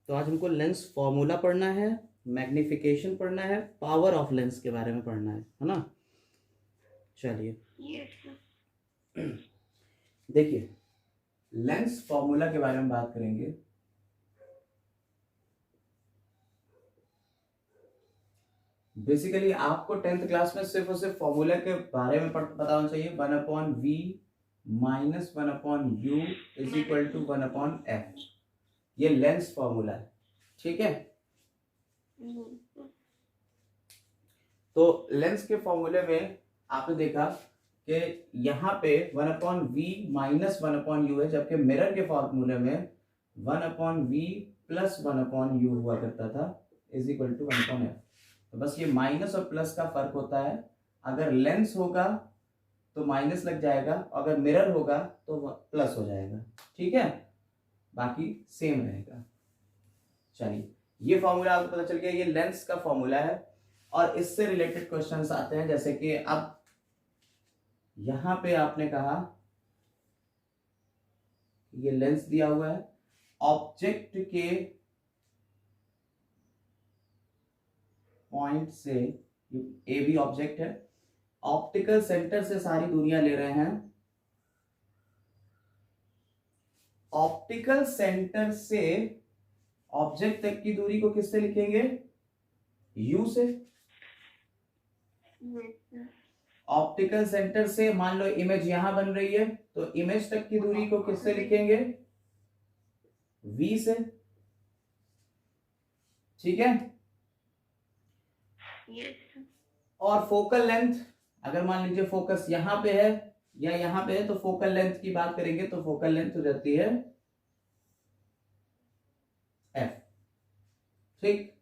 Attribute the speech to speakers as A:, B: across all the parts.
A: तो आज हमको लेंस फॉर्मूला पढ़ना है, मैग्निफिकेशन पढ़ना है, पावर ऑफ लेंस के बारे में पढ़ना है ना। चलिए देखिए, लेंस फॉर्मूला के बारे में बात करेंगे। बेसिकली आपको 10th क्लास में सिर्फ और सिर्फ फॉर्मूला के बारे में पता होना चाहिए। 1/v minus 1/u is equal to 1/f। ये लेंस फॉर्मूला है, ठीक है। तो लेंस के फॉर्मूले में आपने देखा कि यहाँ पे 1/v माइनस 1/u है, जबकि मिरर के फॉर्मूले में 1/v प्लस 1/u हुआ करता था इज इक्वल टू 1/f। तो बस ये माइनस और प्लस का फर्क होता है। अगर लेंस होगा तो माइनस लग जाएगा, अगर मिरर होगा तो प्लस हो जाएगा, ठीक है। बाकी सेम रहेगा। चलिए, ये फॉर्मूला आपको पता चल गया, ये लेंस का फॉर्मूला है। और इससे रिलेटेड क्वेश्चंस आते हैं, जैसे कि अब यहां पे आपने कहा ये लेंस दिया हुआ है, ऑब्जेक्ट के पॉइंट से, ए बी ऑब्जेक्ट है, ऑप्टिकल सेंटर से सारी दूरियां ले रहे हैं। ऑप्टिकल सेंटर से ऑब्जेक्ट तक की दूरी को किससे लिखेंगे? यू से। ऑप्टिकल सेंटर से मान लो इमेज यहां बन रही है, तो इमेज तक की दूरी को किससे लिखेंगे? वी से, ठीक है। और फोकल लेंथ, अगर मान लीजिए फोकस यहां पे है या यहां पे है, तो फोकल लेंथ की बात करेंगे तो फोकल लेंथ हो जाती है एफ, ठीक।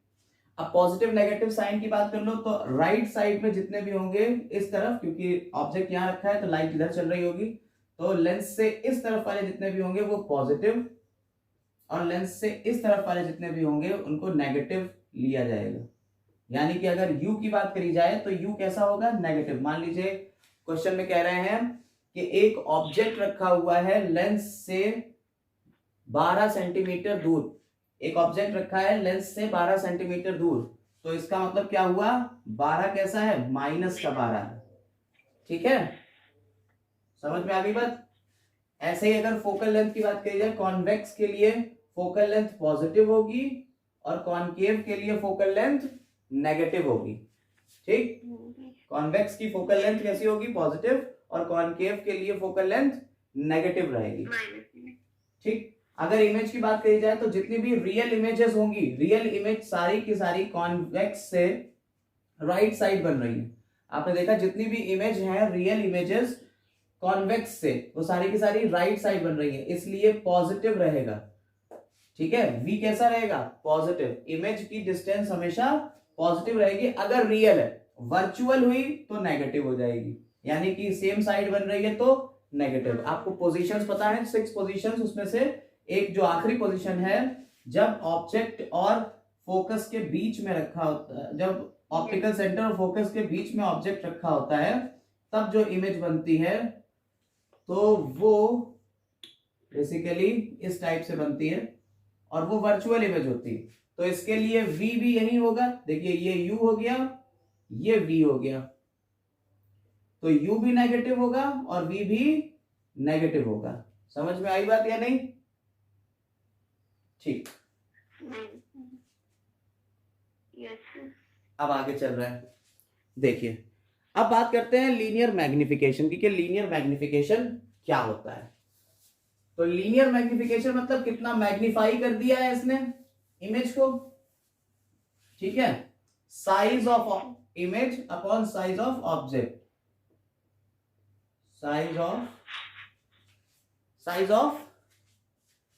A: अब पॉजिटिव नेगेटिव साइन की बात कर लो तो राइट साइड में जितने भी होंगे इस तरफ, क्योंकि ऑब्जेक्ट यहां रखा है तो लाइट इधर चल रही होगी, तो लेंस से इस तरफ वाले जितने भी होंगे वो पॉजिटिव, और लेंस से इस तरफ वाले जितने भी होंगे उनको नेगेटिव लिया जाएगा। यानी कि अगर u की बात करी जाए तो u कैसा होगा? नेगेटिव। मान लीजिए क्वेश्चन में कह रहे हैं कि एक ऑब्जेक्ट रखा हुआ है लेंस से 12 सेंटीमीटर दूर, एक ऑब्जेक्ट रखा है लेंस से 12 सेंटीमीटर दूर, तो इसका मतलब क्या हुआ? 12 कैसा है? माइनस का 12, ठीक है। समझ में आ गई बात? ऐसे ही अगर फोकल लेंथ की बात करी जाए, कॉन्वेक्स के लिए फोकल लेंथ पॉजिटिव होगी और कॉनकेव के लिए फोकल लेंथ नेगेटिव होगी, ठीक। कॉन्वेक्स की फोकल लेंथ कैसी होगी? पॉजिटिव, और कॉनकेव के लिए फोकल लेंथ नेगेटिव रहेगी, ठीक। अगर इमेज की बात करी जाए तो जितनी भी रियल इमेजेस होंगी, रियल इमेज सारी की सारी कॉन्वेक्स से राइट साइड बन रही है। आपने देखा जितनी भी इमेज है रियल इमेजेस कॉन्वेक्स से, वो सारी की सारी राइट साइड बन रही है, इसलिए पॉजिटिव रहेगा, ठीक है। v कैसा रहेगा? पॉजिटिव। इमेज की डिस्टेंस हमेशा पॉजिटिव रहेगी अगर रियल है। वर्चुअल हुई तो नेगेटिव हो जाएगी, यानी कि सेम साइड बन रही है तो नेगेटिव। आपको पोजीशंस पता है, 6 पोजीशंस, उसमें से एक जो आखिरी पोजीशन है, जब ऑब्जेक्ट और फोकस के बीच में रखा होता है, जब ऑप्टिकल सेंटर और फोकस के बीच में ऑब्जेक्ट रखा होता है, तब जो इमेज बनती है तो वो बेसिकली इस टाइप से बनती है और वो वर्चुअल इमेज होती है। तो इसके लिए v भी यही होगा। देखिए ये u हो गया, ये v हो गया, तो u भी नेगेटिव होगा और v भी नेगेटिव होगा। समझ में आई बात या नहीं? ठीक। अब आगे चल रहा है, देखिए अब बात करते हैं लीनियर मैग्निफिकेशन की, कि लीनियर मैग्निफिकेशन क्या होता है। तो लीनियर मैग्निफिकेशन मतलब कितना मैग्नीफाई कर दिया है इसने इमेज को, ठीक है। Size of image upon size of object, size of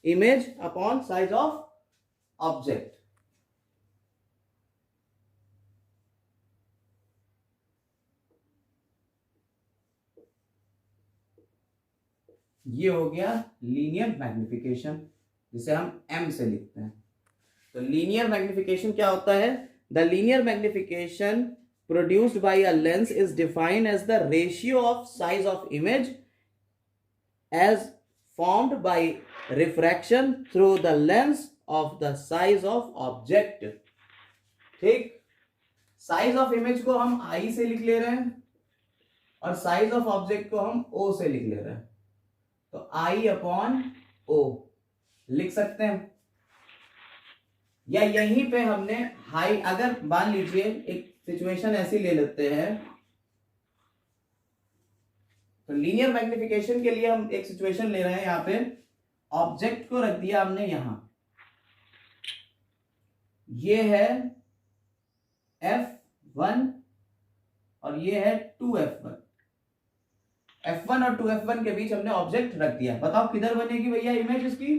A: image upon size of object. ये हो गया लीनियर मैग्निफिकेशन, जिसे हम m से लिखते हैं। तो लीनियर मैग्निफिकेशन क्या होता है? The linear magnification produced by a lens is defined as the ratio of size of image as formed by refraction through the lens of the size of object. ठीक, size of image को हम आई से लिख ले रहे हैं और size of object को हम ओ से लिख ले रहे हैं, तो आई अपॉन ओ लिख सकते हैं। या यहीं पे हमने हाई, अगर मान लीजिए एक सिचुएशन ऐसी ले लेते हैं, तो लीनियर मैग्निफिकेशन के लिए हम एक सिचुएशन ले रहे हैं, यहां पे ऑब्जेक्ट को रख दिया हमने यहां, ये है F1 और ये है 2F1। F1 और 2F1 के बीच हमने ऑब्जेक्ट रख दिया। बताओ किधर बनेगी भैया इमेज इसकी?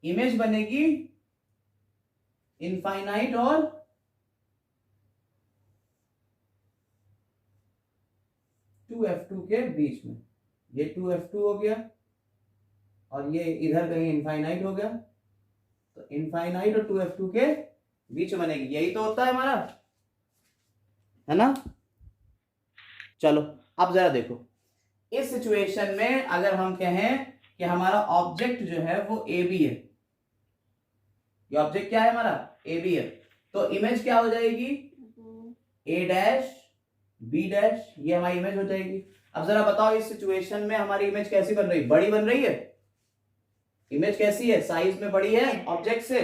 A: इमेज बनेगी इनफाइनाइट और 2F2 के बीच में। ये 2F2 हो गया और ये इधर कहीं इनफाइनाइट हो गया, तो इनफाइनाइट और 2F2 के बीच में बनेगी। यही तो होता है हमारा, है ना? चलो अब जरा देखो, इस सिचुएशन में अगर हम कहें कि हमारा ऑब्जेक्ट जो है वो ए बी है, ये ऑब्जेक्ट क्या है हमारा? ए बी है, तो इमेज क्या हो जाएगी? ए डैश बी डैश, ये हमारी इमेज हो जाएगी। अब जरा बताओ इस सिचुएशन में हमारी इमेज कैसी बन रही है? बड़ी बन रही है। इमेज कैसी है? साइज में बड़ी है ऑब्जेक्ट से।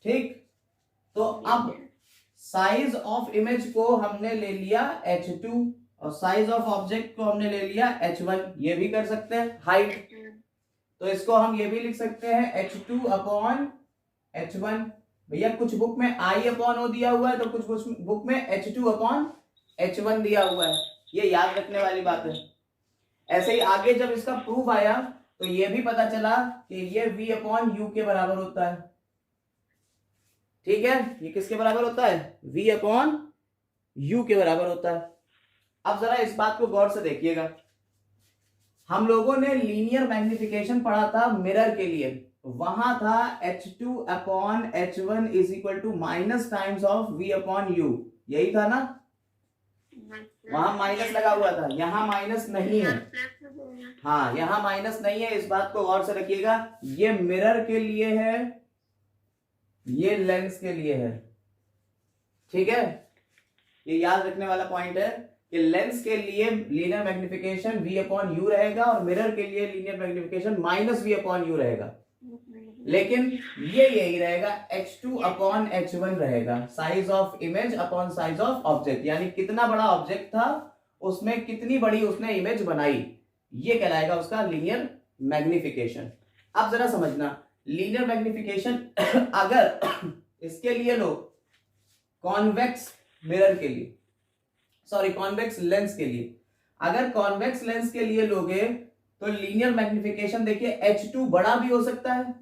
A: ठीक, तो अब साइज ऑफ इमेज को हमने ले लिया H2 और साइज ऑफ ऑब्जेक्ट को हमने ले लिया H1। ये भी कर सकते हैं हाइट, तो इसको हम ये भी लिख सकते हैं H2 अपॉन H1। भैया कुछ बुक में I अपॉन O दिया हुआ है, तो कुछ बुक में H2 अपॉन H1 दिया हुआ है। ये याद रखने वाली बात है। ऐसे ही आगे जब इसका प्रूफ आया तो ये भी पता चला कि ये V अपॉन U के बराबर होता है। ठीक है, ये किसके बराबर होता है? V अपॉन U के बराबर होता है। अब जरा इस बात को गौर से देखिएगा, हम लोगों ने लीनियर मैग्निफिकेशन पढ़ा था मिरर के लिए, वहां था H2 upon H1 is equal to minus times of V upon U, यही था ना? वहां माइनस लगा हुआ था, यहां माइनस नहीं है। हाँ, यहां माइनस नहीं है, इस बात को गौर से रखिएगा। ये मिरर के लिए है, ये लेंस के लिए है। ठीक है, ये याद रखने वाला पॉइंट है कि लेंस के लिए linear magnification V upon U रहेगा और मिरर के लिए linear magnification minus V upon U रहेगा। लेकिन ये यही रहेगा, H2 अपॉन H1 रहेगा, size of image upon size of object, यानी कितना बड़ा ऑब्जेक्ट था उसमें कितनी बड़ी उसने इमेज बनाई, ये कहलाएगा उसका लीनियर मैग्निफिकेशन। अब जरा समझना, लीनियर मैग्निफिकेशन अगर इसके लिए लो कॉन्वेक्स मिरर के लिए, सॉरी कॉन्वेक्स लेंस के लिए, अगर कॉन्वेक्स लेंस के लिए लोगे तो लीनियर मैग्निफिकेशन देखिए H2 बड़ा भी हो सकता है।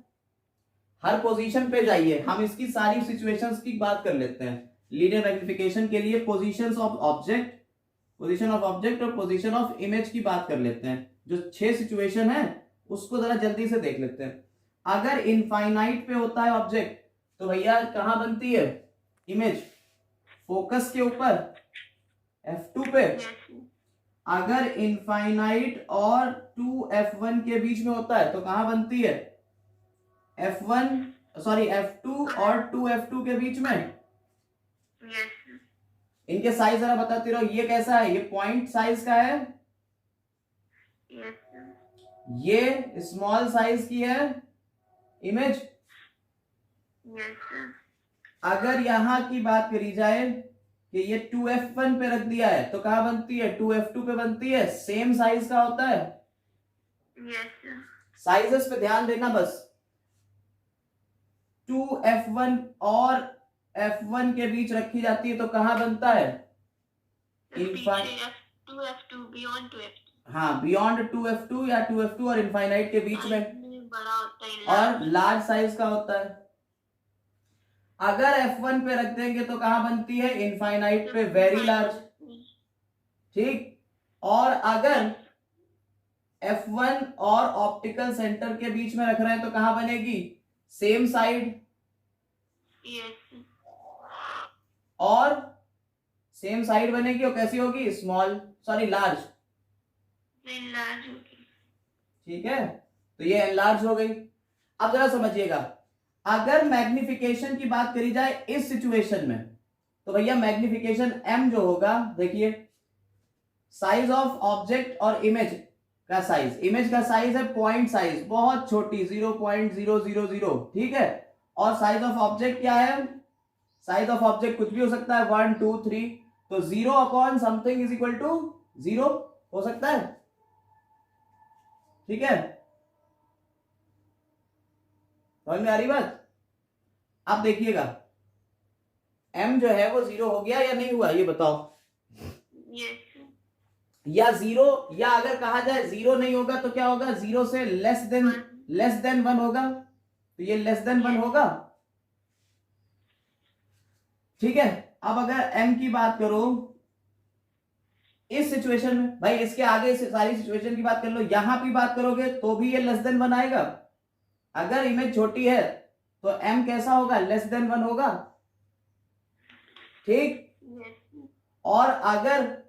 A: हर पोजीशन पे जाइए, हम इसकी सारी सिचुएशंस की बात कर लेते हैं। लीनियर मैग्निफिकेशन के लिए positions of object, position of object और पोजीशन ऑफ इमेज की बात कर लेते हैं। जो 6 सिचुएशन है उसको जरा जल्दी से देख लेते हैं। अगर इनफाइनाइट पे होता है ऑब्जेक्ट तो भैया कहां बनती है इमेज? फोकस के ऊपर F2 पे। अगर इनफाइनाइट और 2F1 के बीच में होता है तो कहां बनती है? F2 और 2F2 के बीच में। इनके साइज जरा बताते रहो, ये कैसा है? ये पॉइंट साइज का है, ये स्मॉल साइज की है इमेज। अगर यहां की बात करी जाए कि ये 2F1 पे रख दिया है तो कहां बनती है? 2F2 पे बनती है, सेम साइज का होता है। साइजेस पे ध्यान देना बस। 2F1 और F1 के बीच रखी जाती है तो कहां बनता है? हाँ, बियॉन्ड 2F2 या 2F2 और इनफाइनाइट के बीच में,
B: बड़ा होता है
A: और लार्ज साइज का होता है। अगर F1 पे रख देंगे तो कहां बनती है? इनफाइनाइट पे, वेरी लार्ज। ठीक, और अगर F1 और ऑप्टिकल सेंटर के बीच में रख रहे हैं तो कहां बनेगी? Same side. और सेम साइड बनेगी और कैसी होगी, स्मॉल, सॉरी लार्ज,
B: लार्ज होगी।
A: ठीक है, तो ये एनलार्ज हो गई। अब जरा समझिएगा, अगर मैग्निफिकेशन की बात करी जाए इस सिचुएशन में, तो भैया मैग्निफिकेशन m जो होगा, देखिए साइज ऑफ ऑब्जेक्ट और इमेज का साइज, इमेज का साइज है पॉइंट साइज, बहुत छोटी 0.000, ठीक है, और साइज ऑफ ऑब्जेक्ट क्या है, साइज ऑफ ऑब्जेक्ट कुछ भी हो सकता है, 1 2 3, तो 0 upon something is equal to 0 हो सकता है, ठीक है, समझ में आ रही बात। अब देखिएगा m जो है वो 0 हो गया या नहीं हुआ, ये बताओ।
B: यस।
A: या 0, या अगर कहा जाए 0 नहीं होगा तो क्या होगा, 0 से लेस देन 1 होगा, तो ये लेस देन 1 होगा, ठीक है। अब अगर m की बात करो इस सिचुएशन में, भाई इसके आगे से सारी सिचुएशन की बात कर लो, यहां भी बात करोगे तो भी ये लेस देन 1 आएगा। अगर इमेज छोटी है तो m कैसा होगा, लेस देन 1 होगा, ठीक। और अगर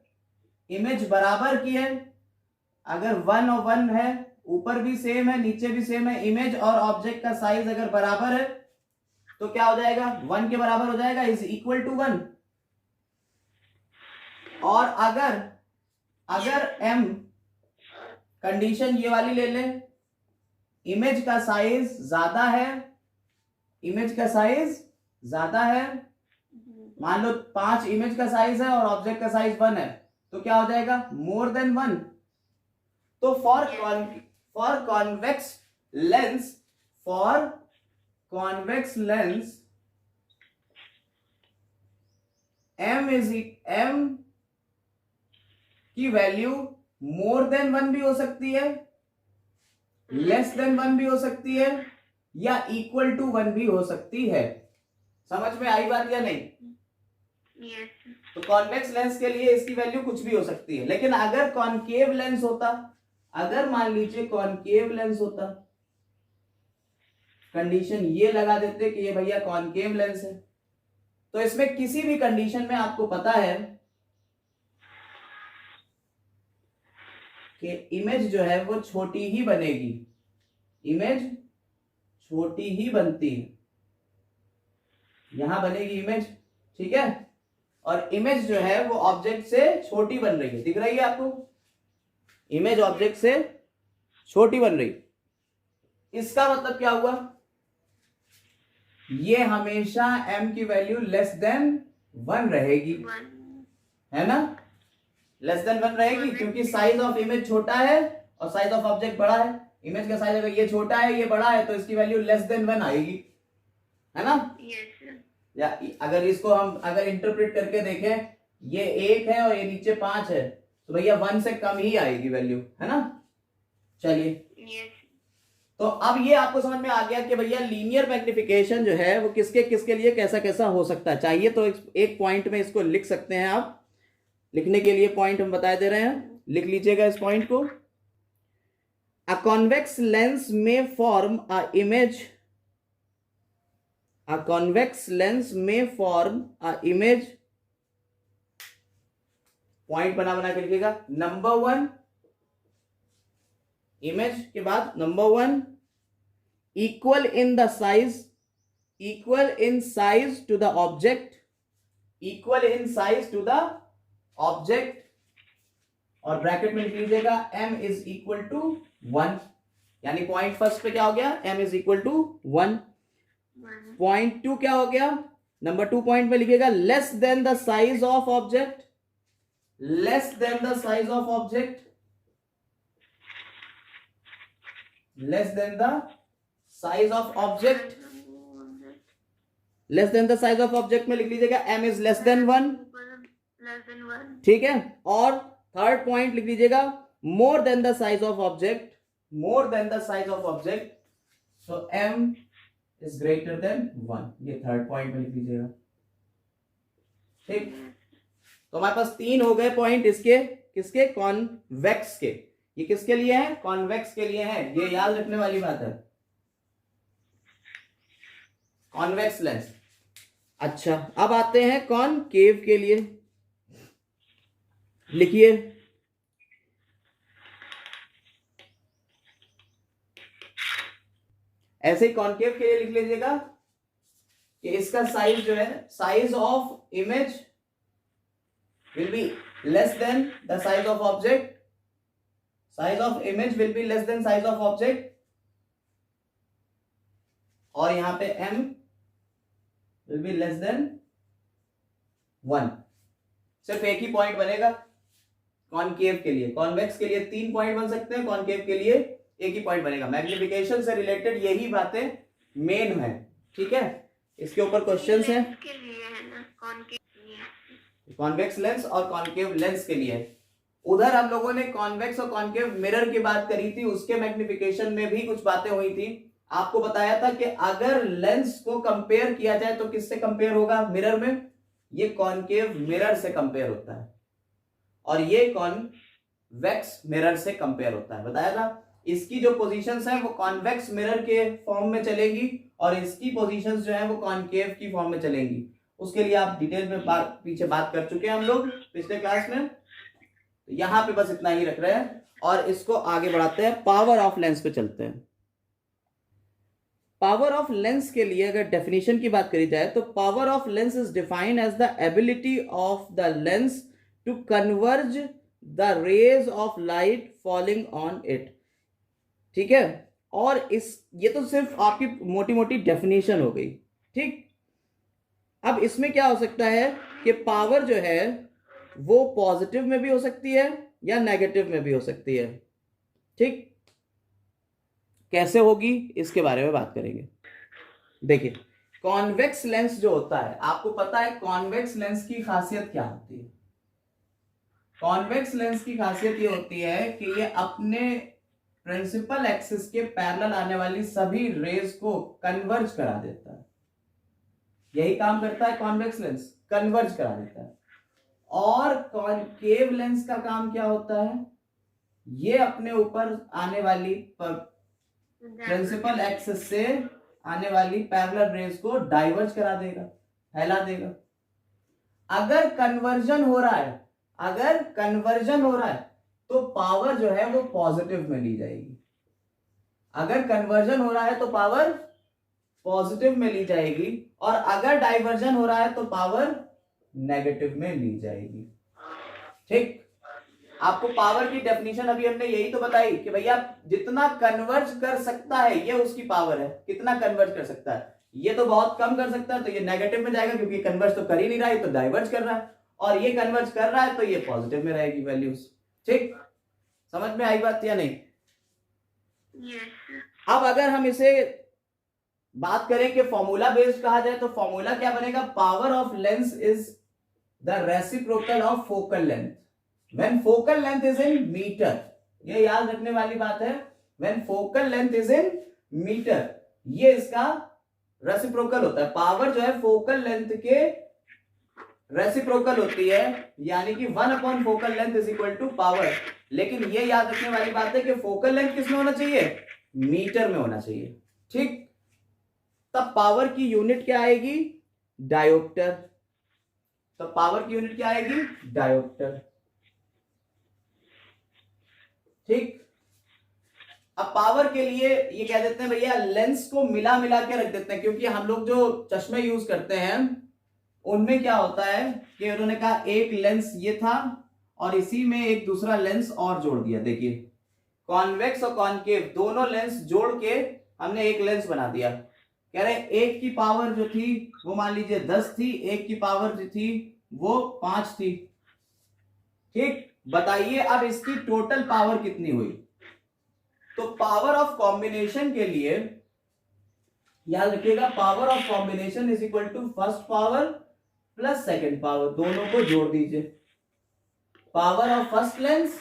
A: इमेज बराबर की है, अगर 1 और 1 है, ऊपर भी सेम है नीचे भी सेम है, इमेज और ऑब्जेक्ट का साइज अगर बराबर है तो क्या हो जाएगा, 1 के बराबर हो जाएगा, इज इक्वल टू 1। और अगर m कंडीशन ये वाली ले लें, इमेज का साइज ज्यादा है, इमेज का साइज ज्यादा है, मान लो 5 इमेज का साइज है और ऑब्जेक्ट का साइज 1 है, तो क्या हो जाएगा, मोर देन 1। तो फॉर कॉन्वेक्स लेंस, m की वैल्यू मोर देन 1 भी हो सकती है, लेस देन 1 भी हो सकती है, या इक्वल टू 1 भी हो सकती है। समझ में आई बात या नहीं?
B: Yes.
A: तो कॉन्वेक्स लेंस के लिए इसकी वैल्यू कुछ भी हो सकती है, लेकिन अगर कॉनकेव लेंस होता, अगर मान लीजिए कॉनकेव लेंस होता, कंडीशन ये लगा देते कि ये भैया कॉनकेव लेंस है, तो इसमें किसी भी कंडीशन में आपको पता है कि इमेज जो है वो छोटी ही बनेगी, इमेज छोटी ही बनती है, यहां बनेगी इमेज, ठीक है, और इमेज जो है वो ऑब्जेक्ट से छोटी बन रही है, दिख रही है आपको, इमेज ऑब्जेक्ट से छोटी बन रही। इसका मतलब क्या हुआ, ये हमेशा m की वैल्यू लेस देन 1 रहेगी, है ना, लेस देन 1 रहेगी, क्योंकि साइज ऑफ इमेज छोटा है और साइज ऑफ ऑब्जेक्ट बड़ा है। इमेज का साइज अगर ये छोटा है ये बड़ा है तो इसकी वैल्यू लेस देन 1 आएगी, है ना। या अगर इसको हम अगर इंटरप्रेट करके देखें, ये 1 है और ये नीचे 5 है, तो भैया 1 से कम ही आएगी वैल्यू, है ना। चलिए, तो अब ये आपको समझ में आ गया कि भैया लीनियर मैग्निफिकेशन जो है वो किसके किसके लिए कैसा कैसा हो सकता है। चाहिए तो एक पॉइंट में इसको लिख सकते हैं आप, लिखने के लिए पॉइंट हम बता दे रहे हैं, लिख लीजिएगा इस पॉइंट को। अ कॉन्वेक्स लेंस में form a image, a convex lens may form a image, point बना बना के लिखिएगा। नंबर 1 इमेज के बाद number 1 equal in the size, equal in size to the object, equal in size to the object, और bracket में लिख लीजिएगा m इज इक्वल टू 1, यानी पॉइंट फर्स्ट पे क्या हो गया, m is equal to 1। Point 2 क्या हो गया, नंबर 2 पॉइंट में लिखिएगा less than the size of object, less than the size of object, less than the size of object, less than the size of object में लिख लीजिएगा m is less than 1, ठीक है। और थर्ड पॉइंट लिख लीजिएगा more than the size of object, more than the size of object, so m is greater than 1, ये third point में लिख लीजिएगा, ठीक। तो हमारे पास 3 हो गए पॉइंट इसके, किसके, कॉन्वेक्स के। ये किसके लिए है, कॉन्वेक्स के लिए है, ये याद रखने वाली बात है, कॉन्वेक्स लेंस। अच्छा, अब आते हैं कॉनकेव के लिए। लिखिए। ऐसे ही कॉनकेव के लिए लिख लीजिएगा कि इसका साइज जो है, size of image will be less than the size of object. Size of image will be less than size of object. और यहां पे m will be less than 1. सिर्फ एक ही पॉइंट बनेगा कॉनकेव के लिए। कॉन्वेक्स के लिए 3 पॉइंट बन सकते हैं, कॉनकेव के लिए एक ही पॉइंट बनेगा। मैग्निफिकेशन से रिलेटेड यही बातें मेन है, ठीक है। इसके ऊपर क्वेश्चंस हैं
B: के लिए है ना, कॉनकेव
A: कॉन्वेक्स लेंस और कॉनकेव लेंस के लिए। उधर हम लोगों ने कॉन्वेक्स और कॉनकेव मिरर की बात करी थी, उसके मैग्निफिकेशन में भी कुछ बातें हुई थी। आपको बताया था कि अगर लेंस को कंपेयर किया जाए तो किससे कंपेयर होगा मिरर में, ये कॉनकेव मिरर से कंपेयर होता है और ये कॉन्वेक्स मिरर से कंपेयर होता है, बताया था। इसकी जो पोजीशंस हैं वो कॉन्वेक्स मिरर के फॉर्म में चलेगी और इसकी पोजीशंस जो है वो कॉनकेव की फॉर्म में चलेंगी। उसके लिए आप डिटेल में पीछे बात कर चुके हैं हम लोग पिछले क्लास में। तो यहां पे बस इतना ही रख रहे हैं और इसको आगे बढ़ाते हैं। पावर ऑफ लेंस पे चलते हैं। पावर ऑफ लेंस के लिए अगर डेफिनेशन की बात करी जाए तो power of lens is defined as the ability of the lens to converge the rays of light falling on it, ठीक है। और ये तो सिर्फ आपकी मोटी मोटी डेफिनेशन हो गई, ठीक। अब इसमें क्या हो सकता है कि पावर जो है वो पॉजिटिव में भी हो सकती है या नेगेटिव में भी हो सकती है, ठीक। कैसे होगी इसके बारे में बात करेंगे। देखिए, कॉन्वेक्स लेंस जो होता है, आपको पता है कॉन्वेक्स लेंस की खासियत क्या होती है। कॉन्वेक्स लेंस की खासियत ये होती है कि ये अपने प्रिंसिपल एक्सिस के पैरेलल आने वाली सभी रेज को कन्वर्ज करा देता है। यही काम करता है कॉन्वेक्स लेंस, कन्वर्ज करा देता है। और कॉनकेव लेंस का काम क्या होता है, ये अपने ऊपर आने वाली प्रिंसिपल एक्सिस से आने वाली पैरेलल रेज को डाइवर्ज करा देगा, फैला देगा। अगर कन्वर्जन हो रहा है तो पावर जो है वो पॉजिटिव में ली जाएगी। अगर कन्वर्जन हो रहा है तो पावर पॉजिटिव में ली जाएगी और अगर डाइवर्जन हो रहा है तो पावर नेगेटिव में ली जाएगी, ठीक। आपको पावर की डेफिनेशन अभी हमने यही तो बताई कि भैया जितना कन्वर्ज कर सकता है ये उसकी पावर है। कितना कन्वर्ज कर सकता है, ये तो बहुत कम कर सकता है तो ये नेगेटिव में जाएगा, क्योंकि कन्वर्ज तो कर ही नहीं रहा है, तो डाइवर्ज कर रहा है। और ये कन्वर्ज कर रहा है तो ये पॉजिटिव में रहेगी वैल्यूज, ठीक। समझ में आई बात या नहीं? अब अगर हम इसे बात करें कि फॉर्मूला बेस्ड कहा जाए तो फॉर्मूला क्या बनेगा, power of lens is the reciprocal of focal length when focal length is in metre. ये याद रखने वाली बात है, when focal length is in metre, ये इसका रेसिप्रोकल होता है। पावर जो है फोकल लेंथ के रेसिप्रोकल होती है, यानी कि 1 focal length is equal to power. लेकिन ये याद रखने वाली बात है कि फोकल लेंथ किसमें होना चाहिए, मीटर में होना चाहिए, ठीक। तब पावर की यूनिट क्या आएगी, डायोप्टर। तो पावर की यूनिट क्या आएगी, डायोप्टर, ठीक। अब पावर के लिए ये कह देते हैं भैया लेंस को मिला मिला के रख देते हैं, क्योंकि हम लोग जो चश्मे यूज करते हैं उनमें क्या होता है कि उन्होंने कहा एक लेंस ये था और इसी में एक दूसरा लेंस और जोड़ दिया। देखिए, कॉन्वेक्स और कॉनकेव दोनों लेंस जोड़ के हमने एक लेंस बना दिया। कह रहे एक की पावर जो थी वो मान लीजिए 10 थी, एक की पावर जो थी वो 5 थी, ठीक। बताइए अब इसकी टोटल पावर कितनी हुई। तो पावर ऑफ कॉम्बिनेशन के लिए याद रखिएगा, power of combination is equal to first power plus second power, दोनों को जोड़ दीजिए। Power of first lens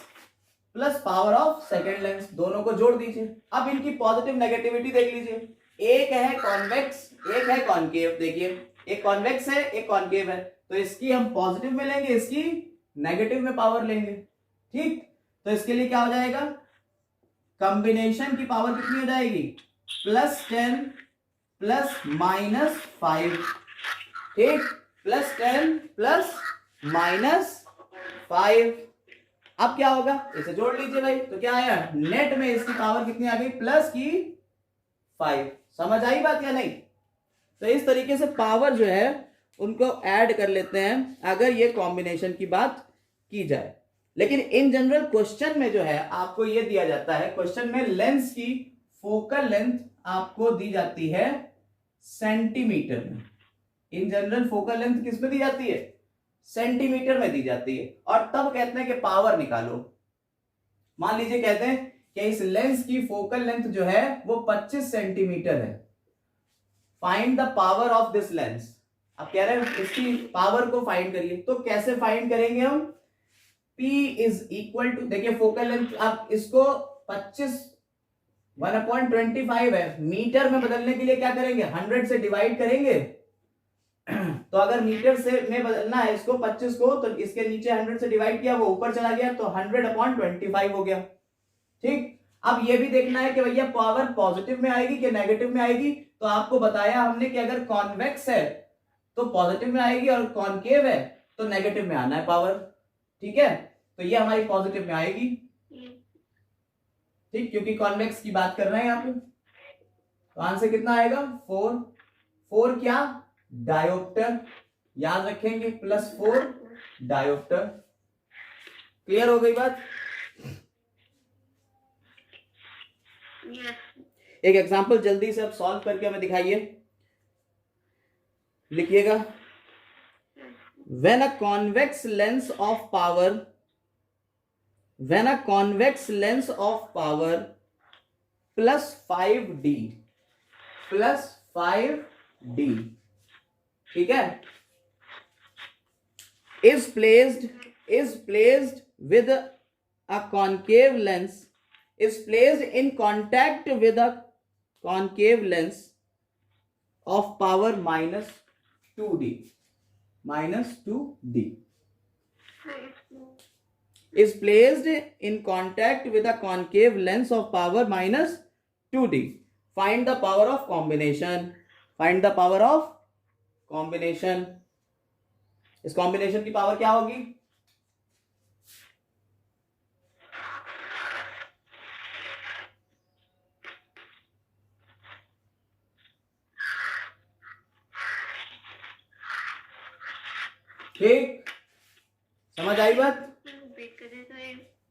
A: plus power of second lens, दोनों को जोड़ दीजिए। अब इनकी पॉजिटिव नेगेटिविटी देख लीजिए, एक है कॉन्वेक्स एक है कॉनकेव। देखिए, एक कॉन्वेक्स है एक कॉनकेव है, तो इसकी हम पॉजिटिव में लेंगे, इसकी नेगेटिव में पावर लेंगे, ठीक। तो इसके लिए क्या हो जाएगा, कॉम्बिनेशन की पावर कितनी हो जाएगी, +10 प्लस -5, ठीक। +10 प्लस -5, अब क्या होगा, इसे जोड़ लीजिए भाई, तो क्या आया, नेट में इसकी पावर कितनी आ गई, प्लस की 5। समझ आई बात या नहीं? तो इस तरीके से पावर जो है उनको ऐड कर लेते हैं अगर ये कॉम्बिनेशन की बात की जाए। लेकिन इन जनरल क्वेश्चन में जो है आपको ये दिया जाता है, क्वेश्चन में लेंस की फोकल लेंथ आपको दी जाती है सेंटीमीटर में। इन जनरल फोकल लेंथ किस में दी जाती है, सेंटीमीटर में दी जाती है। और तब कहते हैं कि पावर निकालो। मान लीजिए कहते हैं कि इस लेंस की फोकल लेंथ जो है वो 25 सेंटीमीटर है, find the power of this lens. अब कह रहे हैं इसकी पावर को फाइंड करिए, तो कैसे फाइंड करेंगे हम, P इज इक्वल टू, देखिए फोकल लेंथ, आप इसको 25 1/25 है, मीटर में बदलने के लिए क्या करेंगे, 100 से डिवाइड करेंगे। तो अगर मीटर से में बदलना है इसको 25 को, तो इसके नीचे 100 से डिवाइड किया, वो ऊपर चला गया, तो 100/25 हो गया। ठीक, अब ये भी देखना है कि भैया पावर पॉजिटिव में आएगी कि नेगेटिव में आएगी। तो आपको बताया हमने कि अगर कॉन्वेक्स है तो पॉजिटिव में आएगी और कॉनकेव है तो नेगेटिव में आना है पावर। ठीक है, तो ये हमारी पॉजिटिव में आएगी। ठीक, क्योंकि कॉन्वेक्स की बात कर रहे हैं यहाँ पे। तो आंसर कितना आएगा, 4। 4 क्या, डायोप्टर, याद रखेंगे, +4 डायोप्टर। क्लियर हो गई बात? एक एग्जांपल जल्दी से अब सॉल्व करके हमें दिखाइए, लिखिएगा। When a convex lens of power plus 5D ठीक है, is placed with a concave lens, is placed in contact with a concave lens of power -2D is placed in contact with a concave lens of power -2D. Find the power of combination. Find the power of combination. इस combination की power क्या होगी, ठीक, समझ आई बात?
B: तो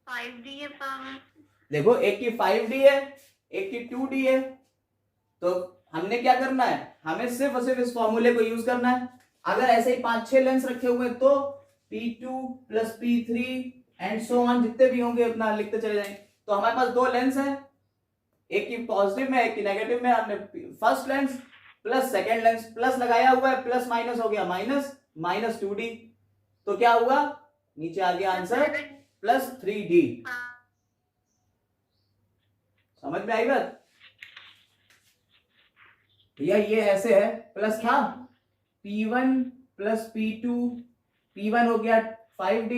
B: 5D है power,
A: देखो एक की 5D है, एक की 2D है, तो हमने क्या करना है, हमें सिर्फ और सिर्फ इस फॉर्मूले को यूज करना है। अगर ऐसे ही 5-6 लेंस रखे हुए तो P2 + P3 and so on, जितने भी होंगे उतना लिखते चले जाएंगे। तो हमारे पास 2 लेंस है, एक की पॉजिटिव में एक की नेगेटिव में। हमने first lens plus second lens plus लगाया हुआ है, प्लस माइनस हो गया माइनस 2D, तो क्या हुआ, नीचे आ गया आंसर +3D। समझ में आई बात भैया? ये ऐसे है, प्लस था P1 + P2, P1 हो गया 5D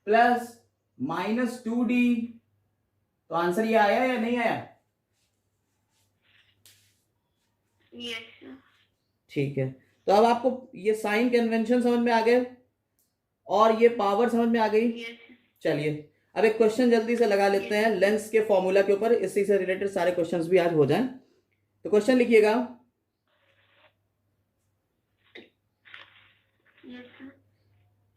A: प्लस -2D, तो आंसर ये आया या नहीं आया?
B: यस।
A: ठीक है, तो अब आपको ये साइन कन्वेंशन समझ में आ गए और ये पावर समझ में आ गई।
B: यस।
A: चलिए अब एक क्वेश्चन जल्दी से लगा लेते हैं लेंस के फॉर्मूला के ऊपर, इसी से रिलेटेड सारे क्वेश्चंस भी आज हो जाएं। तो क्वेश्चन लिखिएगा,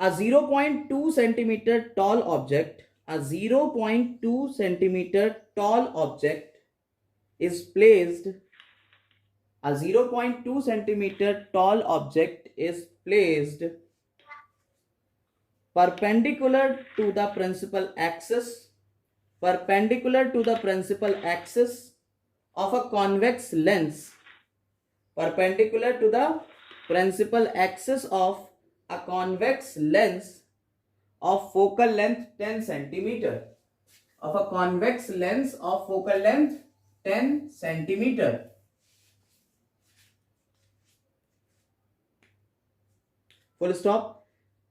A: a 0.2 centimeter tall object, a 0.2 centimeter tall object is placed, a 0.2 centimeter tall object is placed perpendicular to the principal axis of a convex lens, perpendicular to the principal axis of a convex lens of focal length 10 centimeter, of a convex lens of focal length 10 centimeter. Full stop.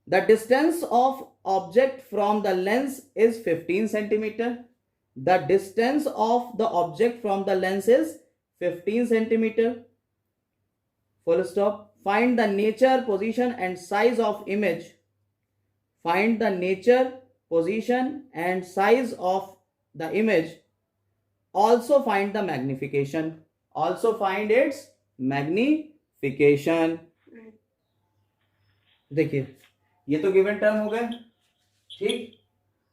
A: The distance of object from the lens is 15 centimeter. The distance of the object from the lens is 15 centimeter. Full stop. Find the nature, position and size of image. Find the nature, position and size of the image, also find the magnification, also find its magnification. देखिए ये तो given term हो गए, ठीक।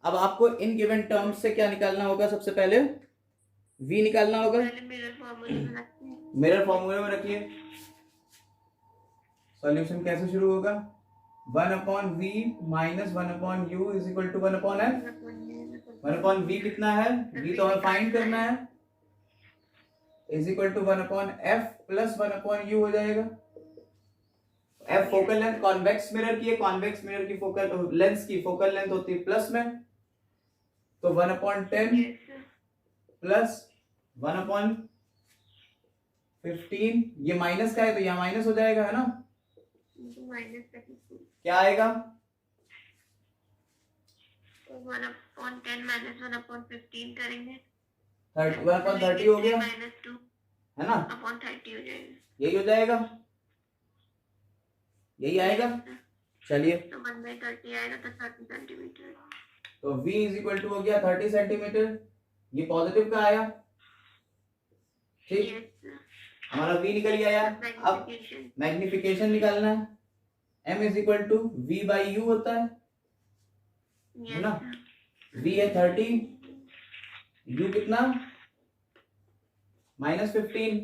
A: अब आपको in given terms से क्या निकालना होगा? सबसे पहले v निकालना होगा। मिरर फॉर्मूले में रखिए। सॉल्यूशन कैसे शुरू होगा? 1/v minus 1/u is equal to 1/f। 1/v कितना है? v तो हमें फाइंड करना है, is equal to 1/f plus 1/u हो जाएगा। f focal length convex mirror की है, कॉन्वेक्स मिरर की फोकल लेंस की फोकल लेंथ होती है प्लस में, तो 1/10 प्लस 1/15, ये माइनस का है तो यहाँ माइनस हो जाएगा, है ना? क्या आएगा?
B: 1/10 माइनस 1/15 करेंगे
A: 1/30 हो गया,
B: -2
A: है ना?
B: अपॉन 30 हो जाएगा।
A: यही हो जाएगा, यही आएगा। चलिए
B: तो 1/30 आएगा तो 30 सेंटीमीटर।
A: तो v इज इक्वल टू हो गया 30 सेंटीमीटर, ये पॉजिटिव का आया, ठीक। हमारा v निकल गया यार। अब मैग्निफिकेशन निकालना है, m is equal to v by u होता है ना? v है 30, u कितना? -15,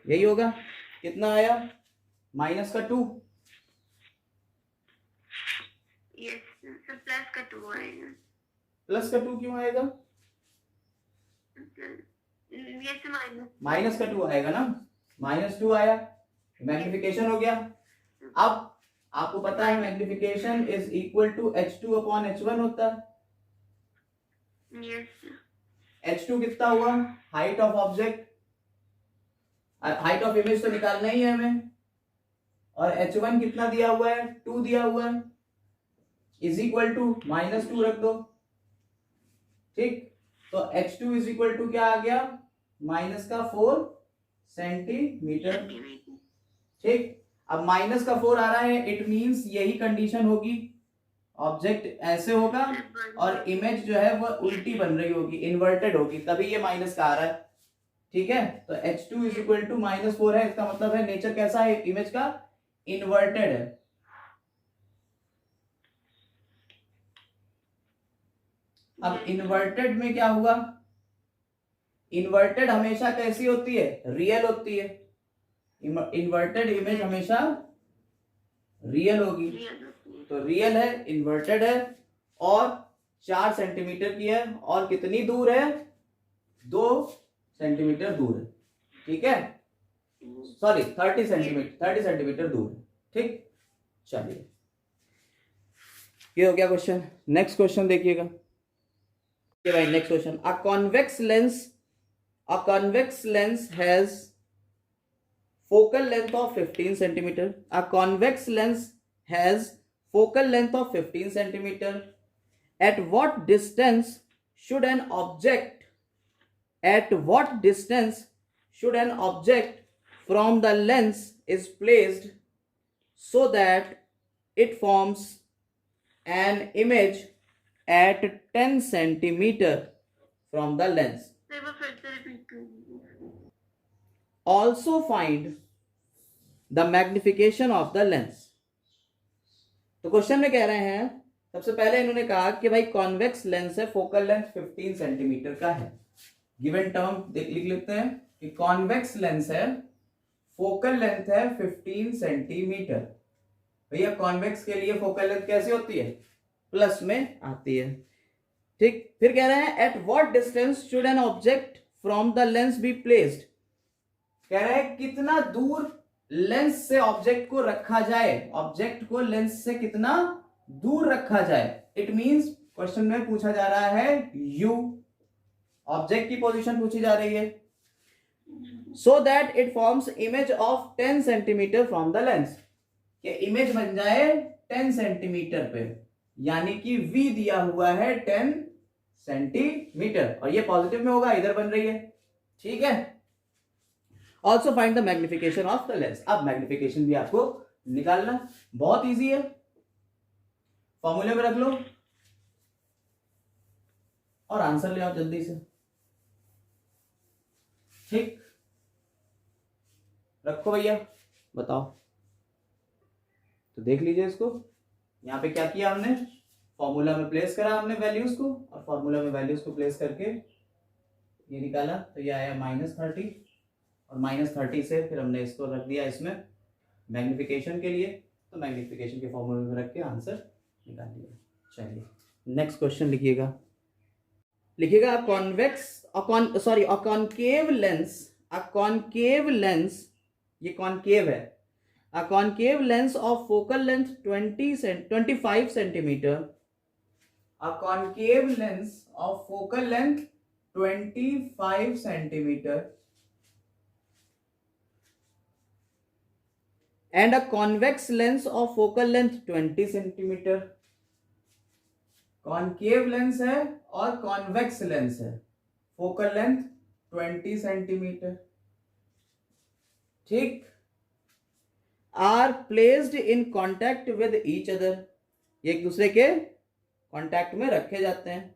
A: यही होगा। कितना आया? माइनस का 2,
B: प्लस का 2 आएगा।
A: प्लस का 2 क्यों आएगा? माइनस का 2 आएगा ना, -2 आया, मैग्निफिकेशन हो गया। अब आपको पता है magnification is equal to h2/h1 होता है। h2 कितना हुआ? Height of object, height of image तो निकालना ही है हमें, और h1 कितना दिया हुआ है? 2 दिया हुआ है, इज इक्वल टू -2 रख दो, ठीक। तो h2 इज इक्वल टू क्या आ गया? -4 सेंटीमीटर, ठीक। अब -4 आ रहा है, इट मींस यही कंडीशन होगी, ऑब्जेक्ट ऐसे होगा और इमेज जो है वो उल्टी बन रही होगी, इन्वर्टेड होगी, तभी ये माइनस का आ रहा है, ठीक है। तो h2 इज इक्वल टू -4 है, इसका मतलब है नेचर कैसा है इमेज का? इन्वर्टेड है। अब इन्वर्टेड में क्या हुआ? इन्वर्टेड हमेशा कैसी होती है? रियल होती है। इन्वर्टेड इमेज हमेशा रियल होगी, तो रियल है, इन्वर्टेड है, और 4 सेंटीमीटर की है, और कितनी दूर है? 2 सेंटीमीटर दूर है, ठीक है। सॉरी 30 सेंटीमीटर दूर है, ठीक। चलिए ये हो गया क्वेश्चन। नेक्स्ट क्वेश्चन देखिएगा भाई। Next question, a convex lens has focal length of 15 centimeter. A convex lens has focal length of 15 centimeter. At what distance should an object from the lens is placed so that it forms an image at 10 centimeter from the lens? Also find the magnification of the lens. तो question में कह रहे हैं, सबसे पहले इन्होंने कहा कि भाई कॉन्वेक्स लेंस है, फोकल लेंथ 15 सेंटीमीटर का है। गिवन टर्म लिख लेते हैं कि कॉन्वेक्स लेंस है, फोकल लेंथ है 15 सेंटीमीटर। भैया कॉन्वेक्स के लिए फोकल लेंथ कैसी होती है? प्लस में आती है, ठीक। फिर कह रहे हैं at what distance should an object from the lens be placed. कह रहे हैं कितना दूर लेंस से ऑब्जेक्ट को रखा जाए, ऑब्जेक्ट को लेंस से कितना दूर रखा जाए। इट मींस क्वेश्चन में पूछा जा रहा है u, ऑब्जेक्ट की पोजीशन पूछी जा रही है, so that it forms image of 10 centimetre from the lens, कि इमेज बन जाए 10 सेंटीमीटर पे, यानी कि v दिया हुआ है 10 सेंटीमीटर, और ये पॉजिटिव में होगा, इधर बन रही है, ठीक है। Also find the magnification of the lens. अब मैग्निफिकेशन भी आपको निकालना बहुत इजी है। फॉर्मूले में रख लो और आंसर ले आओ जल्दी से। ठीक, रखो भैया, बताओ। तो देख लीजिए इसको, यहाँ पे क्या किया हमने, फॉर्मूला में प्लेस करा हमने वैल्यूज को, और फॉर्मूला में वैल्यूज को प्लेस करके ये निकाला, तो ये आया -30, और -30 से फिर हमने इसको रख दिया इसमें मैग्निफिकेशन के लिए, तो मैग्निफिकेशन के फॉर्मूले में रख के आंसर निकाल लिया। चलिए नेक्स्ट क्वेश्चन लिखिएगा, लिखिएगा कॉन्केव लेंस, ये कॉन्केव है, a concave lens of focal length 25 centimeter, a concave lens of focal length 25 centimeter and a convex lens of focal length 20 centimeter। Concave lens है और कॉन्वेक्स लेंस है, focal length 20 centimetre, ठीक, are placed in contact with each other, ये एक दूसरे के contact में रखे जाते हैं।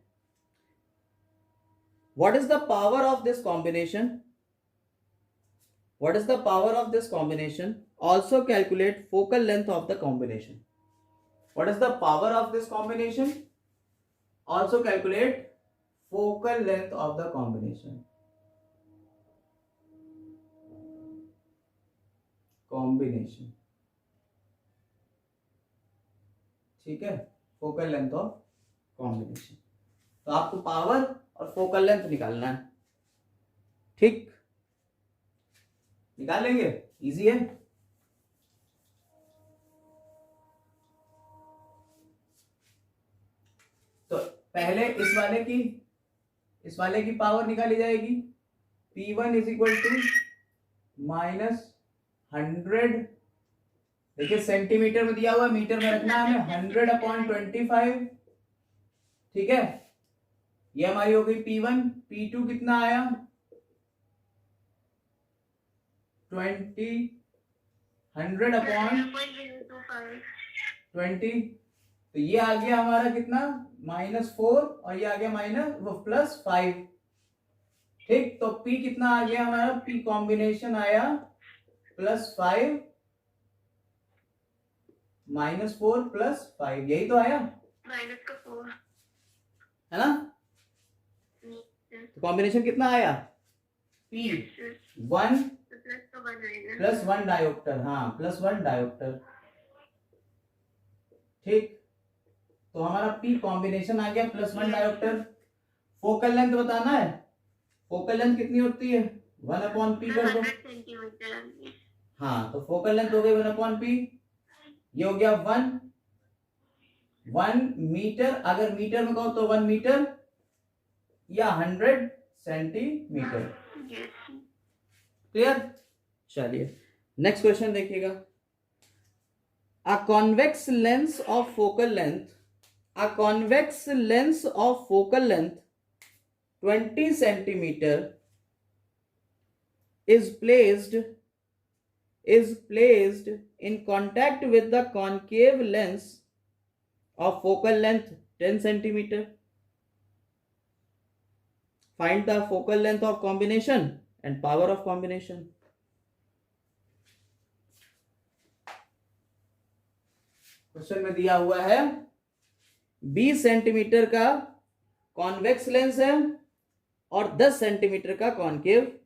A: What is the power of this combination, what is the power of this combination, also calculate focal length of the combination. What is the power of this combination, also calculate focal length of the combination. Combination, ठीक है, focal length of combination. तो आपको power और focal length निकालना है, ठीक, निकाल लेंगे, इजी है। तो पहले इस वाले की पावर निकाली जाएगी, P1 इज इक्वल टू -100, देखिए सेंटीमीटर में दिया हुआ है, मीटर में रखना है हमें, 100/25, ठीक है, ये हमारी हो गई P1। P2 कितना आया, 100/20, तो ये आ गया हमारा कितना, -4, और ये आ गया +5, ठीक। तो P कितना आ गया हमारा, P कॉम्बिनेशन आया +5 -4 +5, यही तो आया,
B: -4
A: है ना। तो कॉम्बिनेशन कितना आया, P1 +1 डायोप्टर, हाँ +1 डायोप्टर, ठीक। तो हमारा P कॉम्बिनेशन आ गया +1 डायोप्टर। फोकल लेंथ बताना है, फोकल लेंथ कितनी होती है, 1/P कर दो,
B: 100 सेंटीमीटर।
A: हाँ, तो फोकल लेंथ हो गई 1/P, ये हो गया 1 मीटर, अगर मीटर में कहो तो 1 मीटर या 100 सेंटीमीटर, क्लियर। चलिए नेक्स्ट क्वेश्चन देखिएगा, अ convex lens of focal length, a convex lens of focal length 20 centimeter is placed in contact with the concave lens of focal length 10 centimeter. Find the focal length of combination and power of combination. Question में दिया हुआ है 20 centimetre का convex lens है और 10 centimetre का concave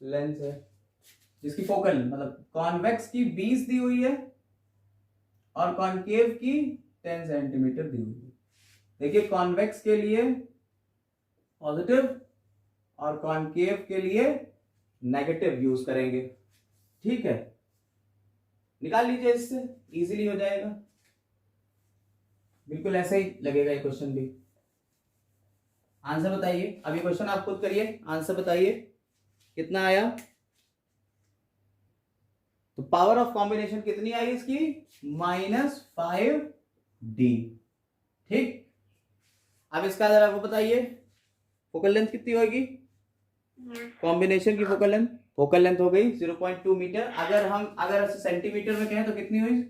A: lens है, जिसकी फोकल मतलब कॉन्वेक्स की 20 दी हुई है और कॉन्केव की 10 सेंटीमीटर दी हुई है। देखिए कॉन्वेक्स के लिए पॉजिटिव और कॉन्केव के लिए नेगेटिव यूज करेंगे, ठीक है, निकाल लीजिए, इससे इजीली हो जाएगा, बिल्कुल ऐसे ही लगेगा ये क्वेश्चन भी। आंसर बताइए, अब ये क्वेश्चन आप खुद करिए, आंसर बताइए कितना आया। तो पावर ऑफ कॉम्बिनेशन कितनी आई इसकी, -5D, ठीक। अब इसका जरा वो बताइए, फोकल लेंथ कितनी होगी, कॉम्बिनेशन की फोकल लेंथ हो गई 0.2 मीटर, अगर सेंटीमीटर में कहें तो कितनी हुई,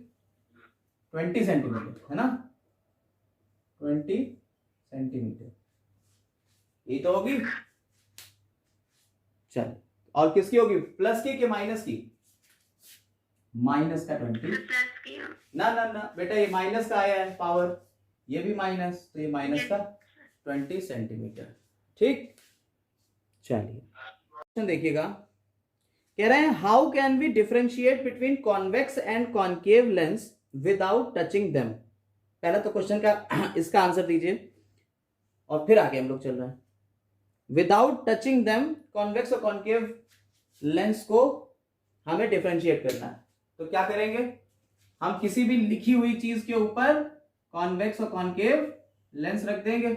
A: 20 सेंटीमीटर, है ना। 20 सेंटीमीटर, ये तो होगी। चल, और किसकी होगी, प्लस की कि माइनस की? माइनस का 20।
B: प्लस की।
A: ना ना ना बेटा, ये माइनस का आया है पावर, ये भी माइनस, तो ये माइनस का 20 सेंटीमीटर। ठीक, चलिए क्वेश्चन देखिएगा, कह रहे हैं how can we differentiate between convex and concave lens without touching them. पहला तो क्वेश्चन का इसका आंसर दीजिए और फिर आगे हम लोग चल रहे हैं। विदाउट टचिंग देम, कॉन्वेक्स और कॉन्केव लेंस को हमें डिफरेंशिएट करना है, तो क्या करेंगे, हम किसी भी लिखी हुई चीज के ऊपर कॉन्वेक्स और कॉन्केव लेंस रख देंगे।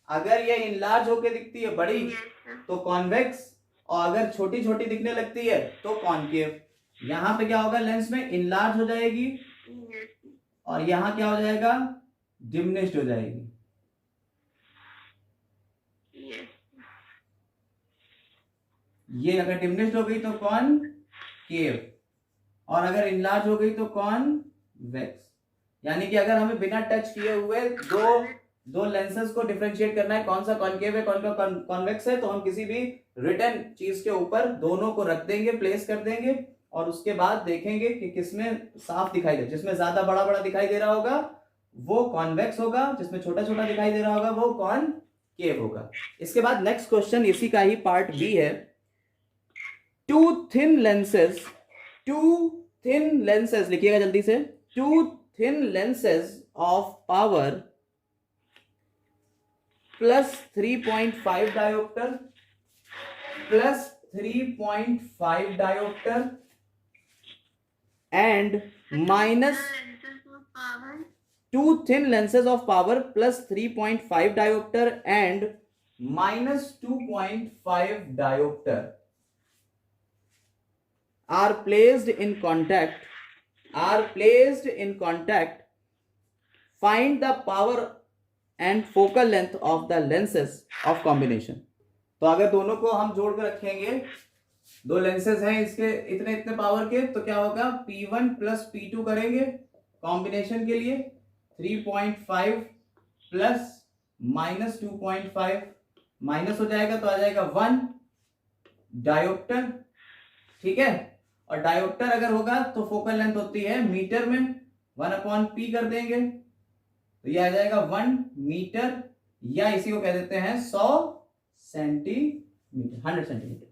A: अगर ये इनलार्ज होके दिखती है बड़ी तो कॉन्वेक्स, और अगर छोटी छोटी दिखने लगती है तो कॉन्केव। यहां पे क्या होगा, लेंस में इनलार्ज हो जाएगी और यहां क्या हो जाएगा, डिमिनिश्ड हो जाएगी। ये अगर डिमिनिश्ड हो गई तो कॉनकेव, और अगर इनलार्ज हो गई तो कॉन्वेक्स। यानी कि अगर हमें बिना टच किए हुए दो लेंसेज को डिफरेंशिएट करना है, कौन सा कॉन्केव है कौन सा कॉन्वेक्स है, तो हम किसी भी रिटन चीज के ऊपर दोनों को रख देंगे, प्लेस कर देंगे, और उसके बाद देखेंगे कि किसमें साफ दिखाई दे। जिसमें ज्यादा बड़ा बड़ा दिखाई दे रहा होगा वो कॉन्वेक्स होगा, जिसमें छोटा छोटा दिखाई दे रहा होगा वो कॉनकेव होगा। इसके बाद नेक्स्ट क्वेश्चन इसी का ही पार्ट बी है। टू थिन लेंसेज लिखिएगा जल्दी से। Two thin lenses of power plus 3.5 dioptre plus 3.5 dioptre and minus two thin lenses of power plus 3.5 dioptre and minus 2.5 dioptre are placed in contact, find the power and focal length of the lenses of combination। तो अगर दोनों को हम जोड़ कर रखेंगे, दो lenses हैं इसके इतने इतने पावर के, तो क्या होगा, P1 प्लस P2 करेंगे कॉम्बिनेशन के लिए, 3.5 प्लस माइनस 2.5 माइनस हो जाएगा तो आ जाएगा 1 डायोप्टर। ठीक है, और डायोप्टर अगर होगा तो फोकल लेंथ होती है मीटर में, 1/p कर देंगे तो यह आ जाएगा 1 मीटर, या इसी को कह देते हैं 100 सेंटीमीटर, 100 सेंटीमीटर।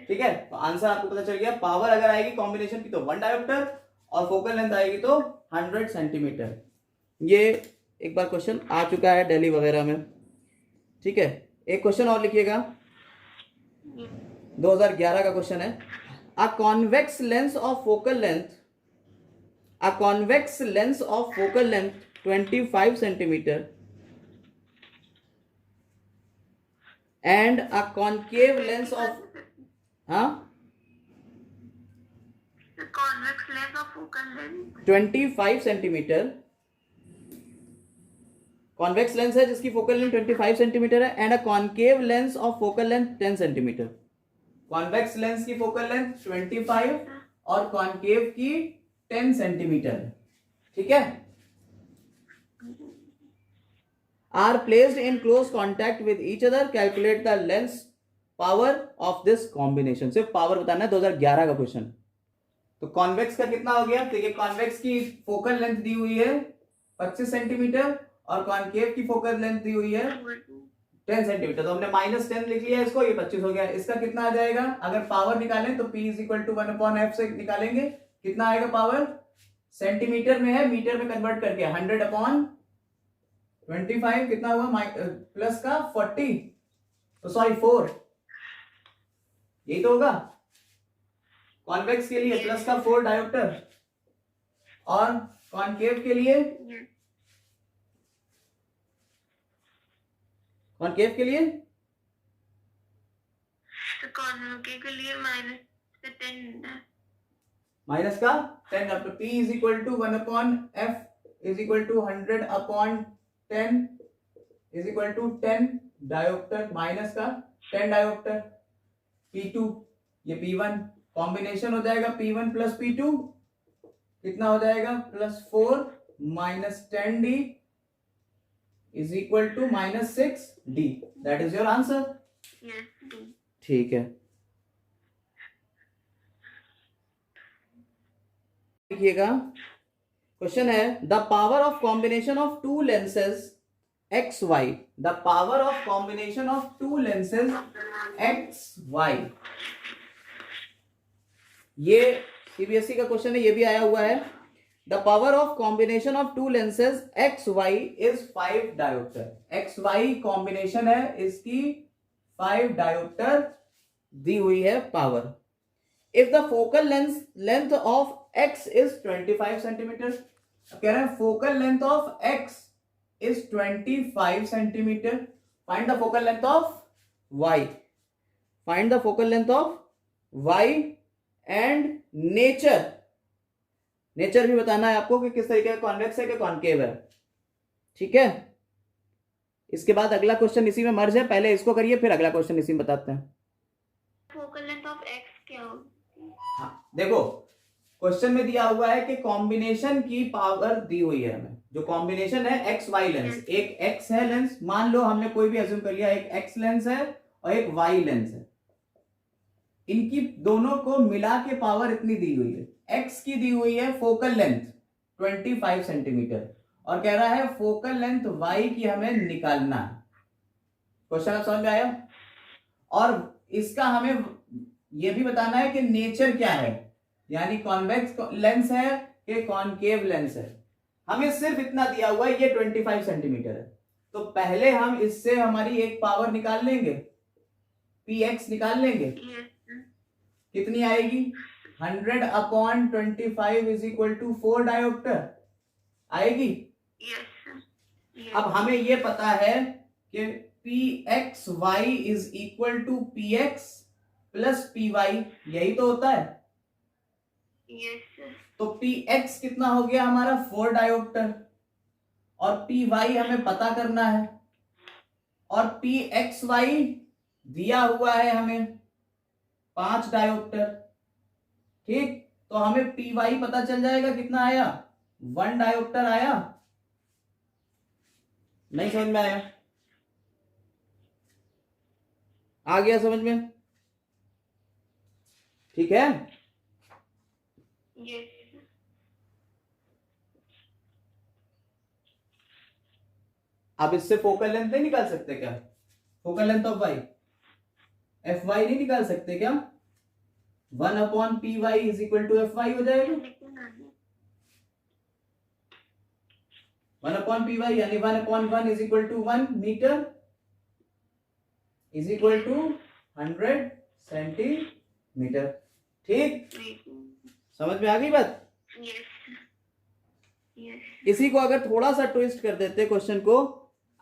A: ठीक है, तो आंसर आपको पता चल गया। पावर अगर आएगी कॉम्बिनेशन की तो 1 डायोप्टर, और फोकल लेंथ आएगी तो 100 सेंटीमीटर। ये एक बार क्वेश्चन आ चुका है दिल्ली वगैरह में। ठीक है, एक क्वेश्चन और लिखिएगा, 2011 का क्वेश्चन है। A convex lens of focal length 25 centimeter and a concave lens of
B: The convex lens of focal length
A: 25 centimetre, convex lens है जिसकी फोकल लेंथ 25 सेंटीमीटर है, and a concave lens of focal length 10 centimetre. Convex lens की focal length 25 और concave की 10 centimetre. ठीक है, are placed in close contact with each other, calculate the lens power of this combination. सिर्फ power बताना है, 2011 का क्वेश्चन। तो कॉन्वेक्स का कितना हो गया, देखिए कॉन्वेक्स की फोकल लेंथ दी हुई है 25 सेंटीमीटर और कॉन्केव की फोकल लेंथ दी हुई है 10 सेंटीमीटर, तो हमने -10 लिख लिया इसको, ये 25 हो गया। इसका कितना आ जाएगा, अगर पावर निकालें तो P = 1/f से निकालेंगे, कितना आएगा पावर, सेंटीमीटर में है मीटर में कन्वर्ट करके 100/25 कितना हुआ, प्लस का 40, तो सॉरी 4, यही तो होगा कॉन्वेक्स के लिए, प्लस का 4 डायोप्टर, और कॉन्केव के लिए कॉन्केव के लिए
B: तो कॉन्वेक्स के लिए -10
A: माइनस का 10 अब P = 1/f = 100/10 = 10 डायोप्टर, माइनस का 10 डायोप्टर, P2 ये P1, कॉम्बिनेशन हो जाएगा P1 प्लस P2 कितना हो जाएगा, +4 -10D is equal to -6d। That is your answer.
B: Yes, D.
A: ठीक है, देखिएगा क्वेश्चन है the power of combination of two lenses X Y, the power of combination of two lenses X Y. ये CBSE का question है, ये भी आया हुआ है। The power of combination of two lenses X Y is 5 dioptre. X Y combination है, इसकी 5 डायोप्टर दी हुई है power. If the focal length of x is 25 centimetre, कह रहे हैं focal length of x is 25 centimeter. Find the focal length of y. Find the focal length of y and nature. Nature भी बताना है आपको कि किस तरीके का कॉन्वेक्स है कि कॉन्केव है। ठीक है, इसके बाद अगला क्वेश्चन इसी में मर्ज है, पहले इसको करिए फिर अगला क्वेश्चन इसी में बताते हैं।
B: Focal length of X क्या होगी?
A: हाँ देखो, क्वेश्चन में दिया हुआ है कि कॉम्बिनेशन की पावर दी हुई है हमें। जो कॉम्बिनेशन है एक्स वाई लेंस, एक एक्स है लेंस, मान लो हमने कोई भी अज्यूम कर लिया, एक एक्स लेंस है और एक वाई लेंस है, इनकी दोनों को मिला के पावर इतनी दी हुई है। एक्स की दी हुई है फोकल लेंथ 25 सेंटीमीटर और कह रहा है फोकल लेंथ वाई की हमें निकालना है। क्वेश्चन आप समझ में आया? और इसका हमें यह भी बताना है कि नेचर क्या है, यानी कॉन्वेक्स लेंस है कि कॉनकेव लेंस है। हमें सिर्फ इतना दिया हुआ है, ये 25 सेंटीमीटर है, तो पहले हम इससे हमारी एक पावर निकाल लेंगे, px निकाल लेंगे। कितनी आएगी? 100/25 इज इक्वल टू 4 डायोप्टर आएगी। अब हमें ये पता है कि pxy is equal to px plus py, यही तो होता है। तो px कितना हो गया हमारा? 4 डायोप्टर, और py हमें पता करना है, और pxy दिया हुआ है हमें 5 डायोप्टर। ठीक, तो हमें py पता चल जाएगा कितना आया, 1 डायोप्टर आया। नहीं समझ में आया? आ गया समझ में? ठीक है, अब इससे फोकल लेंथ नहीं निकाल सकते क्या? Focal length of Y, F Y नहीं निकाल सकते क्या? 1/py is equal to F Y हो जाएगा। 1/py यानी 1/1 is equal to 1 metre is equal to 100 centimetre. ठीक, समझ में आ गई बात? इसी को अगर थोड़ा सा ट्विस्ट कर देते क्वेश्चन को,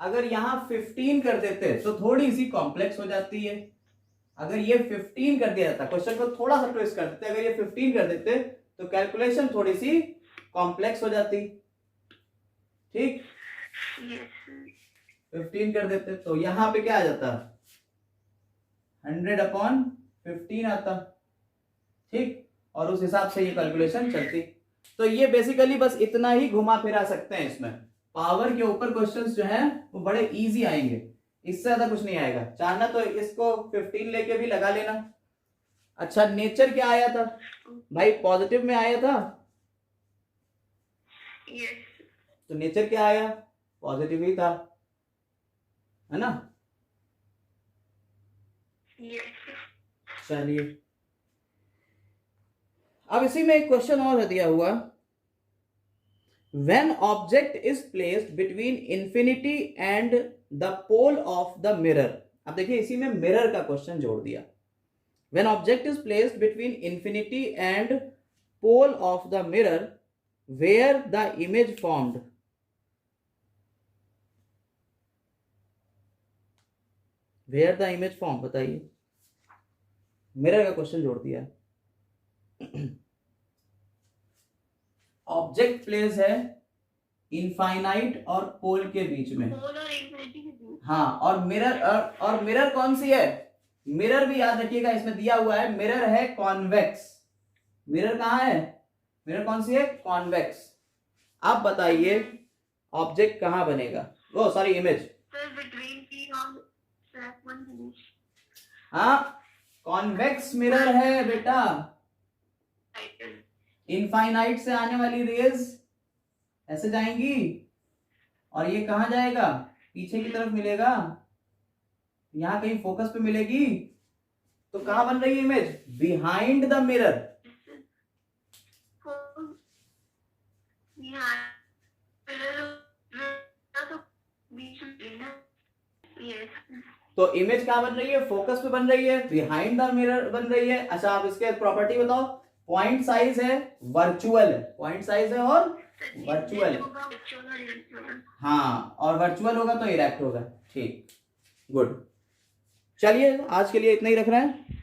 A: अगर यहां 15 कर देते तो थोड़ी सी कॉम्प्लेक्स हो जाती है। अगर ये 15 कर दिया जाता, क्वेश्चन को थोड़ा सा ट्विस्ट कर देते, अगर ये 15 कर देते तो कैलकुलेशन थोड़ी सी कॉम्प्लेक्स हो जाती। ठीक, 15 कर देते तो यहां पे क्या आ जाता, 100/15 आता। ठीक, और उस हिसाब से ये कैलकुलेशन चलती। तो ये बेसिकली बस इतना ही घुमा फिरा सकते हैं इसमें। पावर के ऊपर क्वेश्चंस जो हैं वो बड़े इजी आएंगे, इससे ज्यादा कुछ नहीं आएगा। चाहना तो इसको 15 लेके भी लगा लेना। अच्छा, नेचर क्या आया था भाई? पॉजिटिव में आया था। तो नेचर क्या आया? पॉजिटिव ही था, है ना? चलिए, अब इसी में एक क्वेश्चन और दिया हुआ, when object is placed between infinity and the pole of the mirror। अब देखिए इसी में मिरर का क्वेश्चन जोड़ दिया। when object is placed between infinity and pole of the mirror where the image formed, where the image formed, बताइए। Mirror का question जोड़ दिया। ऑब्जेक्ट प्लेस है इनफाइनाइट और पोल के बीच में।
B: पोल और इनफिनिटी के बीच।
A: हाँ, और मिरर कौन सी है? मिरर भी याद रखिएगा, इसमें दिया हुआ है मिरर है कॉन्वेक्स। मिरर कहाँ है? मिरर कौन सी है? कॉन्वेक्स। अब बताइए ऑब्जेक्ट कहाँ बनेगा, oh sorry image.
B: Sir, between P और select one image.
A: हाँ कॉन्वेक्स मिरर है बेटा,
B: Title.
A: इनफाइनाइट से आने वाली रेज ऐसे जाएंगी और ये कहाँ जाएगा, पीछे की तरफ मिलेगा, यहाँ कहीं फोकस पे मिलेगी, तो कहाँ बन रही है इमेज, बिहाइंड द मिरर। तो इमेज कहाँ बन रही है, फोकस पे बन रही है, बिहाइंड द मिरर बन रही है। अच्छा आप इसके प्रॉपर्टी बताओ। पॉइंट साइज है, वर्चुअल पॉइंट साइज है और वर्चुअल, हाँ और वर्चुअल होगा तो इरेक्ट होगा। ठीक, गुड। चलिए आज के लिए इतना ही रख रहे हैं।